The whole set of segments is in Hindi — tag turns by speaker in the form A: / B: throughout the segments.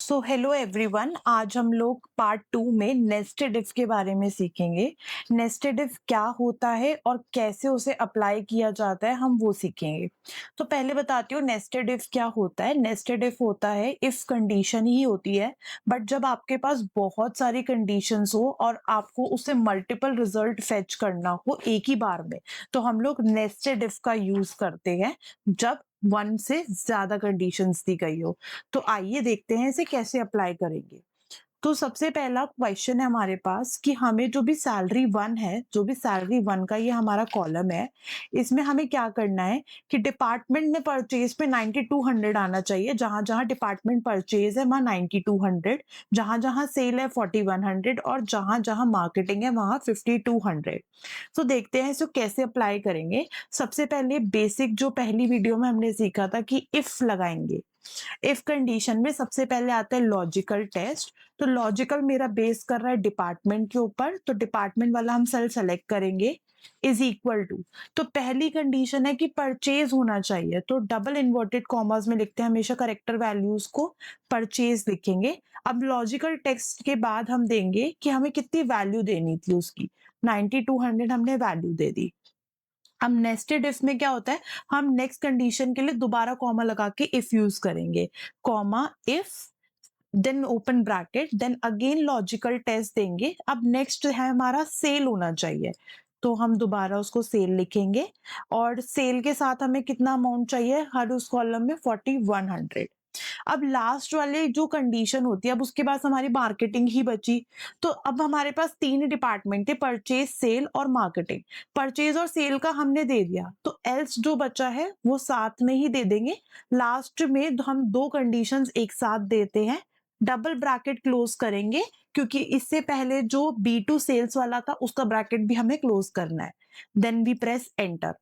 A: सो हेलो एवरीवन, आज हम लोग पार्ट 2 में नेस्टेड इफ के बारे में सीखेंगे। नेस्टेड इफ क्या होता है और कैसे उसे अप्लाई किया जाता है, हम वो सीखेंगे। तो पहले बताती हूँ नेस्टेड इफ क्या होता है। नेस्टेड इफ होता है इफ कंडीशन ही होती है, बट जब आपके पास बहुत सारी कंडीशंस हो और आपको उससे मल्टीपल रिजल्ट फेच करना हो एक ही बार में, तो हम लोग नेस्टेड इफ का यूज करते हैं जब वन से ज्यादा कंडीशंस दी गई हो। तो आइए देखते हैं इसे कैसे अप्लाई करेंगे। तो सबसे पहला क्वेश्चन है हमारे पास कि हमें जो भी सैलरी वन है, जो भी सैलरी वन का ये हमारा कॉलम है, इसमें हमें क्या करना है कि डिपार्टमेंट में परचेज पे 9200 आना चाहिए। जहां जहां डिपार्टमेंट परचेज है वहां 9200, जहां जहां सेल है 4100 और जहां जहां मार्केटिंग है वहां 5200। तो देखते हैं इसको कैसे अप्लाई करेंगे। सबसे पहले बेसिक जो पहली वीडियो में हमने सीखा था कि इफ लगाएंगे। इफ कंडीशन में सबसे पहले आता है लॉजिकल टेस्ट। तो लॉजिकल मेरा बेस कर रहा है डिपार्टमेंट के ऊपर, तो डिपार्टमेंट वाला हम सेल सेलेक्ट करेंगे। इज इक्वल टू, तो पहली कंडीशन है कि परचेज होना चाहिए, तो डबल इन्वर्टेड कॉमर्स में लिखते हैं हमेशा करेक्टर वैल्यूज को, परचेज लिखेंगे। अब लॉजिकल टेक्स्ट के बाद हम देंगे कि हमें कितनी वैल्यू देनी थी उसकी, 9200 हमने वैल्यू दे दी। अब नेस्टेड इफ में क्या होता है, हम नेक्स्ट कंडीशन के लिए दोबारा कॉमा लगा के इफ यूज करेंगे। Comma if, then open bracket, then again logical test देंगे। अब नेक्स्ट है हमारा सेल होना चाहिए, तो हम दोबारा उसको सेल लिखेंगे और सेल के साथ हमें कितना अमाउंट चाहिए हर उस कॉलम में, 4100। अब लास्ट वाले जो कंडीशन होती है, अब उसके बाद हमारी मार्केटिंग ही बची। तो अब हमारे पास तीन डिपार्टमेंट थे, परचेज, सेल और मार्केटिंग। परचेज और सेल का हमने दे दिया, तो एल्स जो बचा है वो साथ में ही दे देंगे। लास्ट में हम दो कंडीशंस एक साथ देते हैं, डबल ब्रैकेट क्लोज करेंगे, क्योंकि इससे पहले जो B2 सेल्स वाला था उसका ब्रैकेट भी हमें क्लोज करना है। Then we press enter.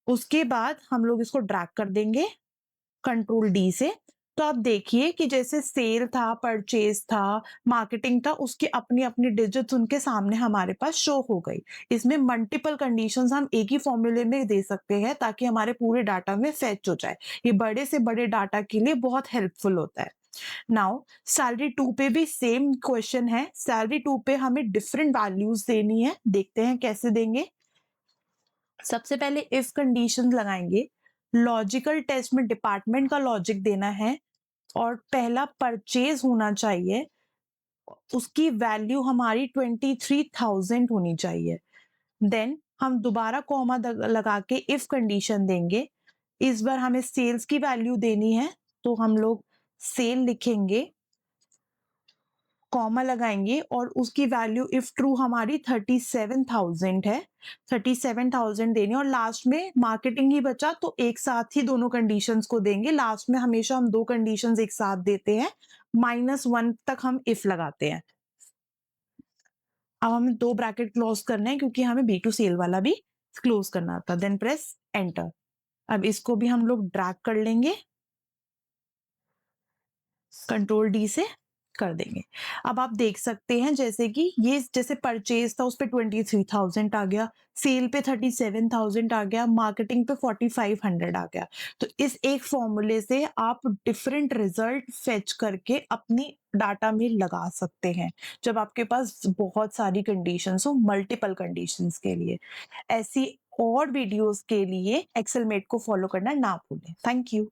A: उसके बाद हम लोग इसको ड्रैग कर देंगे कंट्रोल डी से। तो आप देखिए कि जैसे सेल था, परचेज था, मार्केटिंग था, उसकी अपनी अपनी डिजिट्स उनके सामने हमारे पास शो हो गई। इसमें मल्टीपल कंडीशंस हम एक ही फॉर्मूले में दे सकते हैं ताकि हमारे पूरे डाटा में फैच हो जाए। ये बड़े से बड़े डाटा के लिए बहुत हेल्पफुल होता है। नाउ सैलरी 2 पे भी सेम क्वेश्चन है। सैलरी 2 पे हमें डिफरेंट वैल्यूज देनी है, देखते हैं कैसे देंगे। सबसे पहले इफ कंडीशन लगाएंगे। लॉजिकल टेस्ट में डिपार्टमेंट का लॉजिक देना है और पहला परचेज होना चाहिए, उसकी वैल्यू हमारी 23,000 होनी चाहिए। देन हम दोबारा कॉमा लगा के इफ कंडीशन देंगे। इस बार हमें सेल्स की वैल्यू देनी है, तो हम लोग सेल लिखेंगे, कॉमा लगाएंगे और उसकी वैल्यू इफ ट्रू हमारी 37,000 है, 37,000 देनी। और लास्ट में मार्केटिंग ही बचा, तो एक साथ ही दोनों कंडीशंस को देंगे। लास्ट में हमेशा हम दो कंडीशंस एक साथ देते हैं, -1 तक हम इफ लगाते हैं। अब हमें दो ब्रैकेट क्लोज करना है क्योंकि हमें B2 सेल वाला भी क्लोज करना था। Then press enter. अब इसको भी हम लोग ड्रैग कर लेंगे, कंट्रोल डी से कर देंगे। अब आप देख सकते हैं जैसे कि ये जैसे परचेज था उस पे 23,000 आ गया, सेल पे 37,000 आ गया, मार्केटिंग पे 4,500 आ गया। तो इस एक फॉर्मूले से आप डिफरेंट रिजल्ट फेच करके अपनी डाटा में लगा सकते हैं जब आपके पास बहुत सारी कंडीशंस हो, मल्टीपल कंडीशंस के लिए। ऐसी और वीडियोस के लिए एक्सेलमेट को फॉलो करना ना भूलें। Thank you.